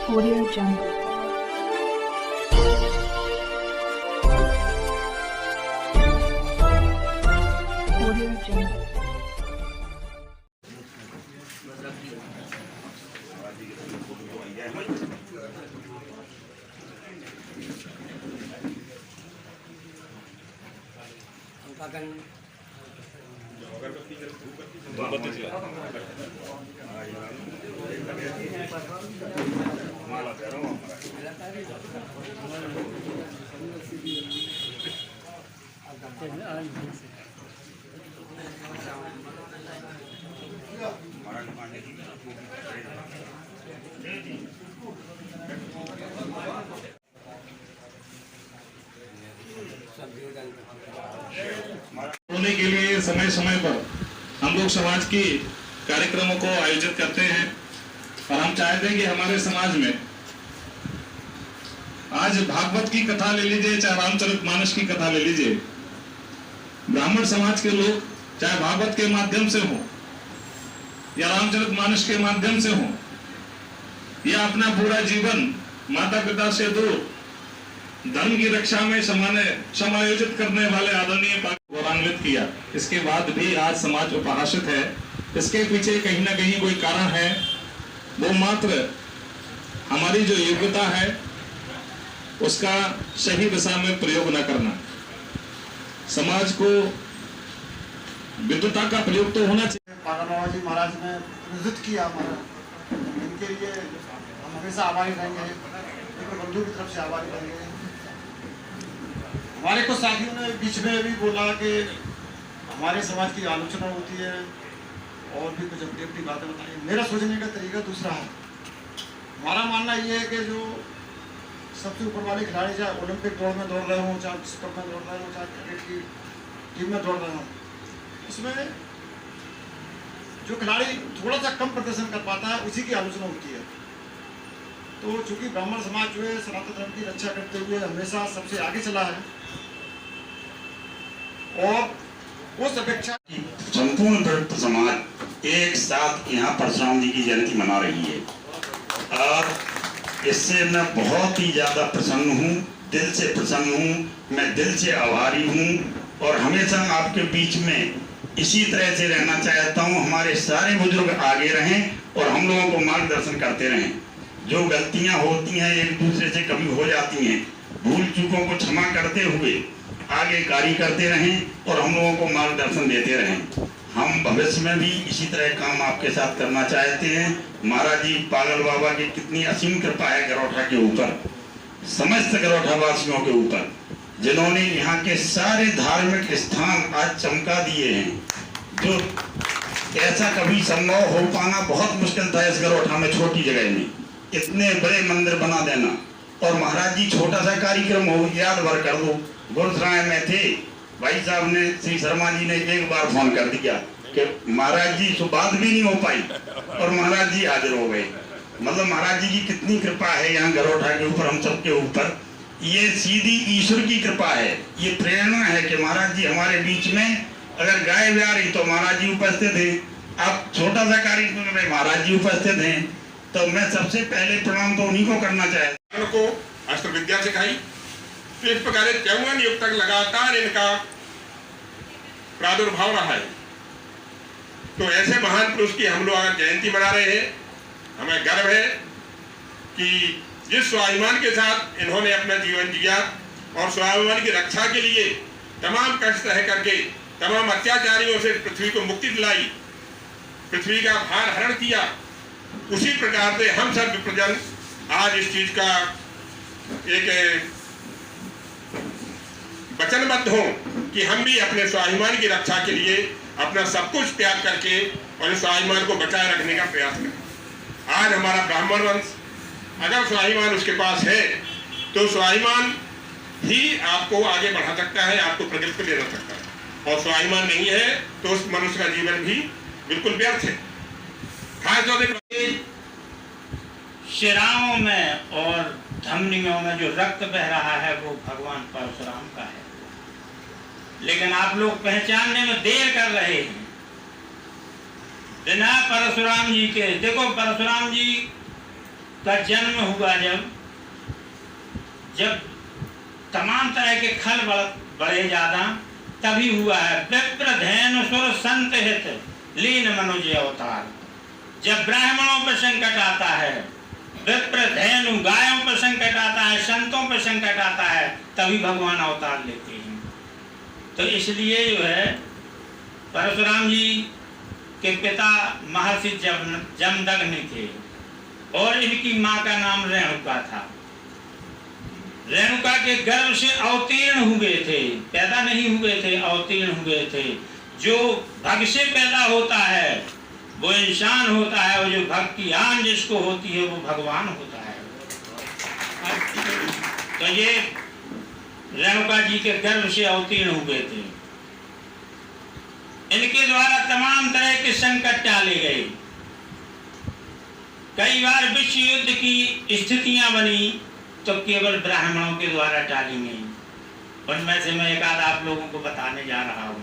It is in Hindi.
Audio Jungle. Audio Jungle. होने के लिए समय समय पर हम लोग समाज की कार्यक्रमों को आयोजित करते हैं और हम चाहते हैं कि हमारे समाज में आज भागवत की कथा ले लीजिए, चाहे रामचरितमानस की कथा ले लीजिए, ब्राह्मण समाज के लोग चाहे भागवत के माध्यम से हो या रामचरितमानस के माध्यम से हो या अपना पूरा जीवन माता पिता से दूर धर्म की रक्षा में समायोजित करने वाले आदरणीय गौरवान्वित किया। इसके बाद भी आज समाज उपहासित है। इसके पीछे कहीं ना कहीं कोई कारण है, वो मात्र हमारी जो योग्यता है उसका सही दिशा में प्रयोग न करना। समाज को विद्वता का प्रयोग तो होना चाहिए। पागल बाबा जी महाराज ने प्रेरित किया हमारा, इनके लिए हम हमेशा आभारी रहेंगे, एक बंधु की तरफ से आभारी रहेंगे। हमारे कुछ साथियों ने बीच में भी बोला कि हमारे समाज की आलोचना होती है और भी कुछ अपनी अपनी बातें बताई। मेरा सोचने का तरीका दूसरा है। हमारा मानना ये है कि जो सबसे ऊपर वाले खिलाड़ी, चाहे ओलंपिक दौड़ में दौड़ रहे हों, चाहे विश्व कप में दौड़ रहे हों, चाहे क्रिकेट की टीम में दौड़ रहे हों, उसमें जो खिलाड़ी थोड़ा सा कम प्रदर्शन कर पाता है उसी की आलोचना होती है। तो चूंकि ब्राह्मण समाज जो है सनातन धर्म की रक्षा करते हुए हमेशा सबसे आगे चला है और उस अपेक्षा संपूर्ण दलित समाज एक साथ यहाँ परशुराम जी की जयंती मना रही है और इससे मैं बहुत ही ज्यादा प्रसन्न हूँ, दिल से प्रसन्न हूँ, मैं दिल से आभारी हूँ और हमेशा आपके बीच में इसी तरह से रहना चाहता हूँ। हमारे सारे बुजुर्ग आगे रहें और हम लोगों को मार्गदर्शन करते रहें। जो गलतियाँ होती हैं एक दूसरे से कभी हो जाती हैं, भूल चूकों को क्षमा करते हुए आगे कार्य करते रहें और हम लोगों को मार्गदर्शन देते रहें। हम भविष्य में भी इसी तरह काम आपके साथ करना चाहते हैं। महाराज जी पागल बाबा की कितनी असीम कृपा है गरोठा के ऊपर, समस्त गरोठा वासियों के ऊपर, जिन्होंने यहाँ के सारे धार्मिक स्थान आज चमका दिए हैं। जो ऐसा कभी संभव हो पाना बहुत मुश्किल था इस गरोठा में, छोटी जगह में इतने बड़े मंदिर बना देना। और महाराज जी छोटा सा कार्यक्रम हो याद भर कर दो। गुरुसराय में थे, भाई साहब ने, श्री शर्मा जी ने एक बार फोन कर दिया कि महाराज जी से बात भी नहीं हो पाई और महाराज जी हाजिर हो गए। मतलब महाराज जी की कितनी कृपा है यहाँ गरोठा के ऊपर, हम सबके ऊपर। ये सीधी ईश्वर की कृपा है, ये प्रेरणा है कि महाराज जी हमारे बीच में अगर गाय ब्याह रही तो महाराज जी उपस्थित हैं। अब छोटा सा कार्यक्रम में महाराज जी उपस्थित हैं, तो मैं सबसे पहले प्रणाम तो उन्हीं को करना चाहता हूं। को अस्त्र विद्या सिखाई, तो इस प्रकार 54 युग तक लगातार इनका प्रादुर्भाव रहा है। तो ऐसे महान पुरुष की हम लोग अगर जयंती मना रहे हैं, हमें गर्व है कि जिस स्वाभिमान के साथ इन्होंने अपना जीवन जिया और स्वाभिमान की रक्षा के लिए तमाम कष्ट सह करके तमाम अत्याचारियों से पृथ्वी को मुक्ति दिलाई, पृथ्वी का भार हरण किया, उसी प्रकार से हम सब विप्रजन आज इस चीज का एक वचनबद्ध हो कि हम भी अपने स्वाभिमान की रक्षा के लिए अपना सब कुछ त्याग करके और इस स्वाभिमान को बचाए रखने का प्रयास करें। आज हमारा ब्राह्मण वंश अगर स्वाभिमान उसके पास है तो स्वाभिमान ही आपको आगे बढ़ा सकता है, आपको प्रगति पे ले जा सकता है। और स्वाभिमान नहीं है तो उस मनुष्य का जीवन भी बिल्कुल व्यर्थ है। शिराओं में और धमनियों में जो रक्त बह रहा है वो भगवान परशुराम का है, लेकिन आप लोग पहचानने में देर कर रहे हैं। बिना परशुराम जी के, देखो परशुराम जी का जन्म हुआ जब तमाम तरह के खल बढ़े ज्यादा, तभी हुआ है। विप्र धैनु सुर संत हित लीन मनुज अवतार। जब ब्राह्मणों पर संकट आता है, विप्र धैनु गायों पर संकट आता है, संतों पर संकट आता है, तभी भगवान अवतार लेते हैं। तो इसलिए जो है परशुराम जी के पिता महर्षि जमदग्नि थे और इनकी माँ का नाम रेणुका था। रेणुका के गर्भ से अवतीर्ण हुए थे, पैदा नहीं हुए थे, अवतीर्ण हुए थे। जो भग से पैदा होता है वो इंसान होता है, और जो भग की आन जिसको होती है वो भगवान होता है। तो ये रेणुका जी के गर्भ से अवतीर्ण हुए थे। इनके द्वारा तमाम तरह के संकट टाले गए। कई बार विश्व युद्ध की स्थितियां बनी तो केवल ब्राह्मणों के द्वारा टाली गई। उनमें से मैं एक आध आप लोगों को बताने जा रहा हूं।